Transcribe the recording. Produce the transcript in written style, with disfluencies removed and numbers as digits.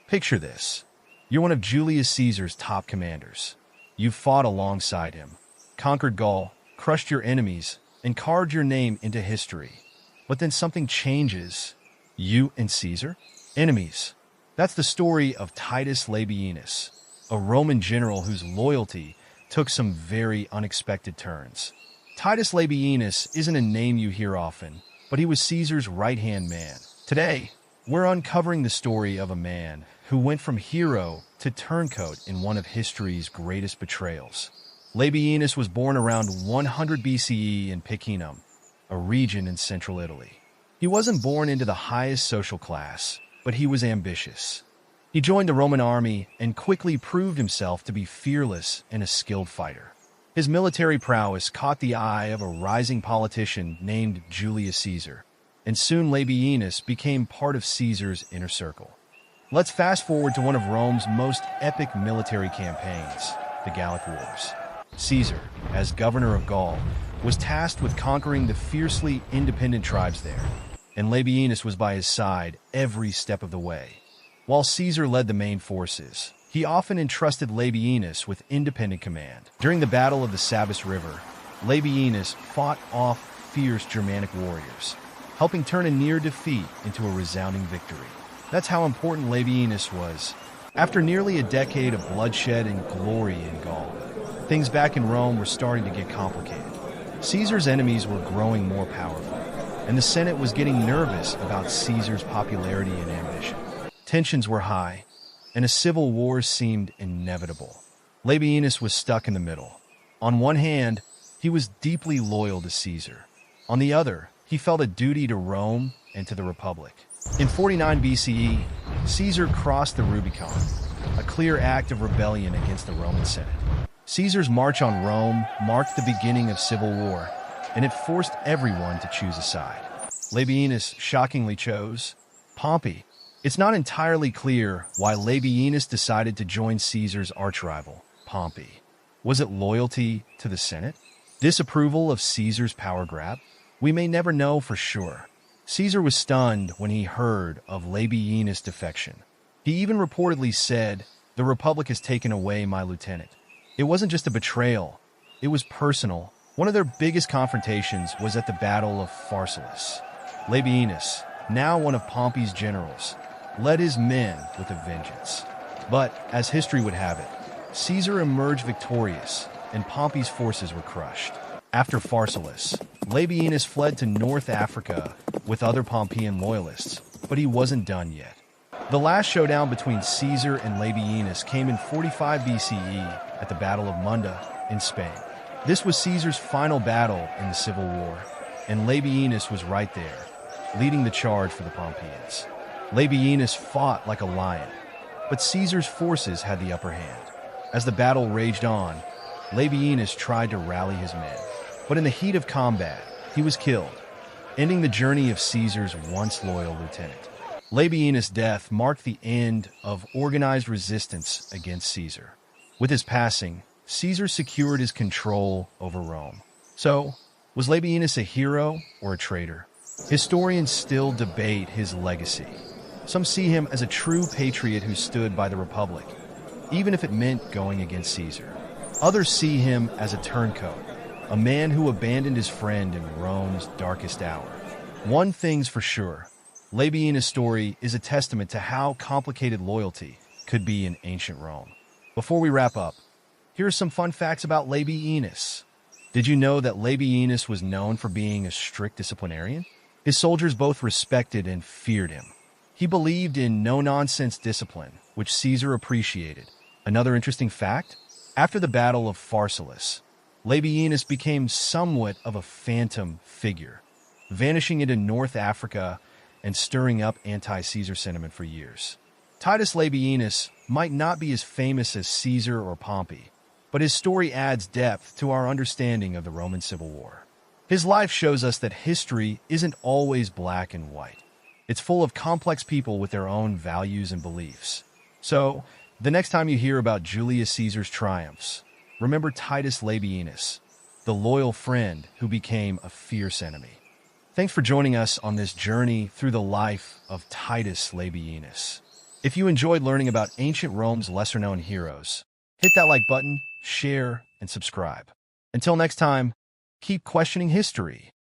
Picture this. You're one of Julius Caesar's top commanders. You've fought alongside him, conquered Gaul, crushed your enemies, and carved your name into history. But then something changes. You and Caesar? Enemies. That's the story of Titus Labienus, a Roman general whose loyalty took some very unexpected turns. Titus Labienus isn't a name you hear often, but he was Caesar's right-hand man. Today, we're uncovering the story of a man who went from hero to turncoat in one of history's greatest betrayals. Labienus was born around 100 BCE in Picenum, a region in central Italy. He wasn't born into the highest social class, but he was ambitious. He joined the Roman army and quickly proved himself to be fearless and a skilled fighter. His military prowess caught the eye of a rising politician named Julius Caesar, and soon Labienus became part of Caesar's inner circle. Let's fast forward to one of Rome's most epic military campaigns, the Gallic Wars. Caesar, as governor of Gaul, was tasked with conquering the fiercely independent tribes there, and Labienus was by his side every step of the way. While Caesar led the main forces, he often entrusted Labienus with independent command. During the Battle of the Sabus River, Labienus fought off fierce Germanic warriors, helping turn a near defeat into a resounding victory. That's how important Labienus was. After nearly a decade of bloodshed and glory in Gaul, things back in Rome were starting to get complicated. Caesar's enemies were growing more powerful, and the Senate was getting nervous about Caesar's popularity and ambition. Tensions were high, and a civil war seemed inevitable. Labienus was stuck in the middle. On one hand, he was deeply loyal to Caesar. On the other, he felt a duty to Rome and to the Republic. In 49 BCE, Caesar crossed the Rubicon, a clear act of rebellion against the Roman Senate. Caesar's march on Rome marked the beginning of civil war, and it forced everyone to choose a side. Labienus shockingly chose Pompey. It's not entirely clear why Labienus decided to join Caesar's archrival, Pompey. Was it loyalty to the Senate? Disapproval of Caesar's power grab? We may never know for sure. Caesar was stunned when he heard of Labienus' defection. He even reportedly said, "The Republic has taken away my lieutenant." It wasn't just a betrayal, it was personal. One of their biggest confrontations was at the Battle of Pharsalus. Labienus, now one of Pompey's generals, led his men with a vengeance. But, as history would have it, Caesar emerged victorious, and Pompey's forces were crushed. After Pharsalus, Labienus fled to North Africa with other Pompeian loyalists, but he wasn't done yet. The last showdown between Caesar and Labienus came in 45 BCE at the Battle of Munda in Spain. This was Caesar's final battle in the Civil War, and Labienus was right there, leading the charge for the Pompeians. Labienus fought like a lion, but Caesar's forces had the upper hand. As the battle raged on, Labienus tried to rally his men, but in the heat of combat, he was killed, ending the journey of Caesar's once loyal lieutenant. Labienus' death marked the end of organized resistance against Caesar. With his passing, Caesar secured his control over Rome. So, was Labienus a hero or a traitor? Historians still debate his legacy. Some see him as a true patriot who stood by the Republic, even if it meant going against Caesar. Others see him as a turncoat, a man who abandoned his friend in Rome's darkest hour. One thing's for sure, Labienus' story is a testament to how complicated loyalty could be in ancient Rome. Before we wrap up, here are some fun facts about Labienus. Did you know that Labienus was known for being a strict disciplinarian? His soldiers both respected and feared him. He believed in no-nonsense discipline, which Caesar appreciated. Another interesting fact, after the Battle of Pharsalus, Labienus became somewhat of a phantom figure, vanishing into North Africa and stirring up anti-Caesar sentiment for years. Titus Labienus might not be as famous as Caesar or Pompey, but his story adds depth to our understanding of the Roman Civil War. His life shows us that history isn't always black and white. It's full of complex people with their own values and beliefs. So, the next time you hear about Julius Caesar's triumphs, remember Titus Labienus, the loyal friend who became a fierce enemy. Thanks for joining us on this journey through the life of Titus Labienus. If you enjoyed learning about ancient Rome's lesser-known heroes, hit that like button, share, and subscribe. Until next time, keep questioning history.